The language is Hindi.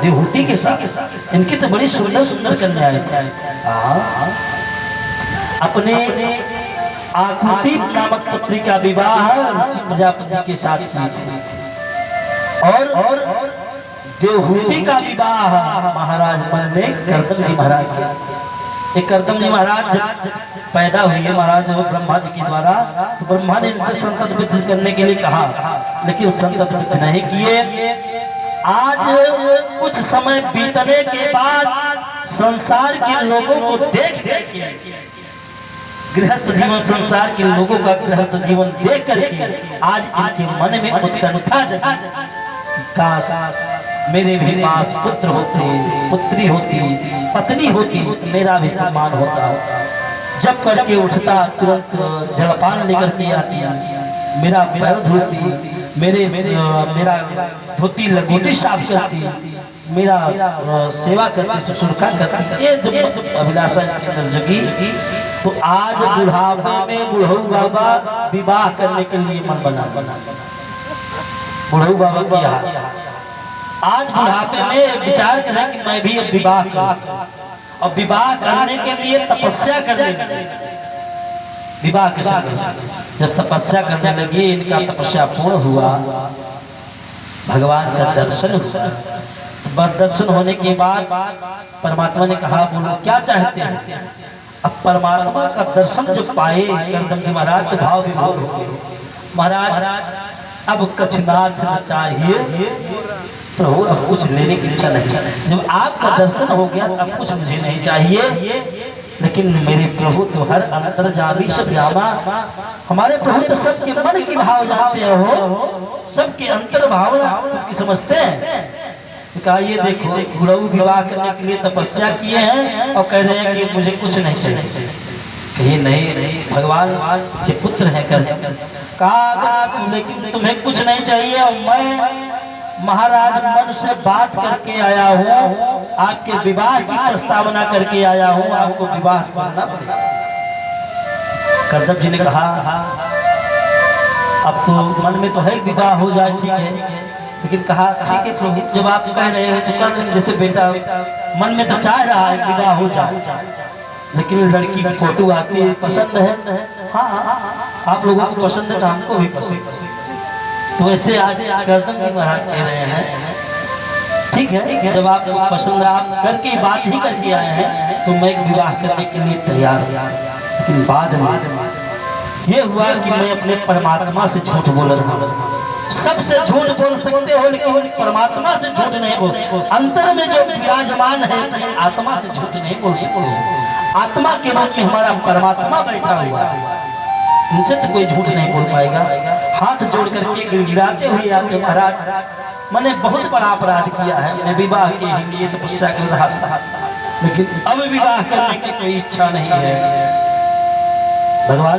देवहूति के साथ। इनकी तो बड़ी सुंदर सुंदर कन्याएं थी। अपने आकृति नामक पुत्री का विवाह रुचि प्रजापति के साथ की थी और देवहूति का विवाह महाराज मन ने करदम जी महाराज के। एक करदम जी महाराज जब पैदा हुए महाराज ब्रह्मा जी के द्वारा, तो ब्रह्मा ने इनसे संतत वृद्धि करने के लिए कहा, लेकिन संतत वृद्धि नहीं किए। आज कुछ समय बीतने के बाद संसार के लोगों को देख के, गृहस्थ जीवन संसार के लोगों का गृहस्थ जीवन देख करके आज इनके मन में उत्कंठा जगी, काश मेरे भी पास पुत्र होते, पुत्री होती, पत्नी होती, मेरा भी सम्मान होता। जब करके उठता तुरंत जलपान लेकर के आती, मेरा पैर धोती, मेरा धोती लंगोटी साफ करती, मेरा सेवा करती, शुश्रूषा करती। ये जब अभिलाषा जगी, तो आज बुढ़ापे में बुढ़ऊ बाबा विवाह करने के लिए मन बना। बुढ़ऊ बाबा किया आज बुढ़ापे में विचार करें कि मैं भी अब विवाह करूं, और विवाह करने के लिए तपस्या करने लगे। विवाह के साथ जब तपस्या करने लगी, इनका तपस्या पूर्ण हुआ, भगवान का दर्शन हुआ। दर्शन होने के बाद परमात्मा ने कहा, बोलो क्या चाहते हैं। अब परमात्मा का दर्शन जब पाए करदम जी महाराज, तो भाव विभोर हो गए। महाराज अब कछुनाथ न चाहिए प्रभु, अब कुछ लेने की इच्छा नहीं। जब आपका दर्शन हो गया अब कुछ मुझे नहीं चाहिए, लेकिन मेरे प्रभु तो हर अंतर्यामी सब जामा, हमारे प्रभु तो सबके मन की भाव जानते हो, सबके अंतर भावना सबकी समझते हैं। कहा ये देखो, बुढ़ऊ विवाह करने के लिए तपस्या किए हैं और कह रहे हैं कि मुझे कुछ नहीं चाहिए। कहीं नहीं, भगवान के पुत्र हैं कर। कहा लेकिन तुम्हें कुछ नहीं चाहिए, और मैं महाराज मन से बात करके आया हूँ, आपके विवाह की प्रस्तावना करके आया हूँ, आपको विवाह करना पड़ेगा। करदम जी ने कहा अब तो मन में तो है विवाह हो जाए, ठीक है, लेकिन कहा ठीक है प्रभु, जब आप कह रहे हो तो कर लेंगे। जैसे बेटा मन में तो चाह रहा है विवाह हो जाए, लेकिन लड़की की फोटो आती है, पसंद है। हाँ, आप लोगों को पसंद है तो हमको भी पसंद। तो ऐसे आज करदम जी महाराज कह रहे हैं, ठीक है, जब आपको पसंद है, आप करके बात ही करके आए हैं, तो मैं विवाह करने के लिए तैयार हूँ। लेकिन बाद में ये हुआ कि मैं अपने परमात्मा से झूठ बोल रहा हूँ। सबसे झूठ बोल सकते हो, लेकिन परमात्मा से झूठ नहीं बोल। अंतर में जो विराजमान है अपनी आत्मा से झूठ नहीं बोल सकते। आत्मा के रूप में हमारा परमात्मा बैठा हुआ है, इनसे तो कोई झूठ नहीं बोल पाएगा। हाथ जोड़ करके गिड़गिड़ाते हुए आते, महाराज मैंने बहुत बड़ा अपराध किया है, मैं विवाह के लिए तपस्या कर रहा था, लेकिन अब विवाह करने की कोई इच्छा नहीं है। भगवान